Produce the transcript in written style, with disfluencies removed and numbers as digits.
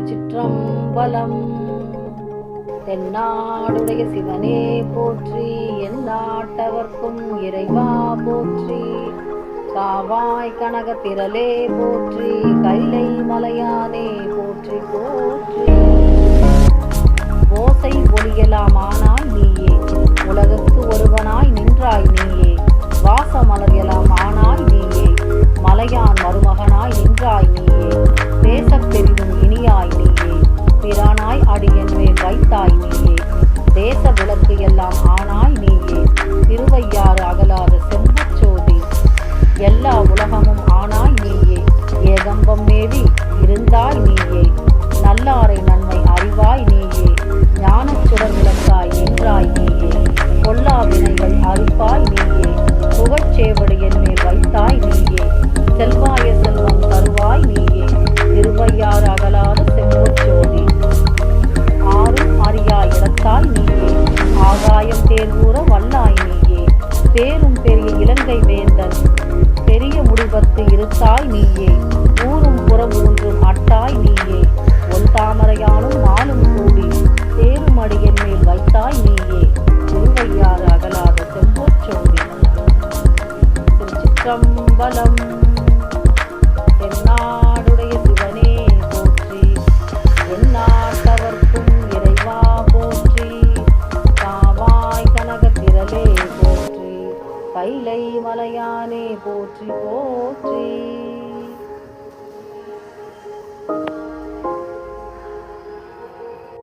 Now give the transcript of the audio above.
திருச்சிற்றம்பலம். தென்னாடுடைய சிவனே போற்றி, எந்நாட்டவர்க்கும் இறைவா போற்றி. காவாய் கனக திரளே போற்றி, கைலை மலையானே போற்றி போற்றி. ஓசை ஒளியலாமானாய் நீயே, உலகுக்கு ஒருவனாய் நின்றாய் நீயே. வாசமலர் எல்லாம் ஆனாய் நீயே, மலையான் மருமகனாய் நின்றாய் நீயே. தேசப் பெரிதும் இனியாய் நீயே, பிரானாய் அடியன் மேல் வைத்தாய் நீயே. தேச விளக்கு எல்லாம் ஆனாய் நீயே, திருவையாறு அகலாத செம்புச்சோதி. எல்லா உலகமும் ஆனாய் நீயே, ஏகம்பம் மேவி இருந்தாய் நீயே. நல்லாரை நன்மை அறிவாய் நீயே, ஞானச் சுடர் விளக்காய் நின்றாய் நீயே. பொல்லா வினைகள் அறுப்பாய் நீயே, புகழ்ச்சேவடு என் மேல் வைத்தாய் நீயே. செல்வாய செல்வம் தருவாய் நீயே, திருவையாறு அகலாத செம்புச்சோதி. ஆறும் அறியாய் இடத்தாய் நீயே, ஆகாயம் தேர்வூர வல்லாய் நீயே. பேரும் பெரிய இலங்கை வேந்தன், பெரிய முடிவத்து இருத்தாய் நீயே. ஊரும் புறம் ஊன்றும் அட்டாய் நீயே, ஒல் தாமரையானும் மாலும் கூடி. தேரும் அடியன் மேல் வைத்தாய் நீயே, திருவையாறு அகலாத செம்பொற்சோதி. திருச்சிற்றம்பலம். தென்னாடுடைய சிவனே போற்றி, எந்நாட்டவர்க்கும் இறைவா போற்றி. காவாய் கனக திரளே போற்றி, கைலை மலையானே போற்றி போற்றி.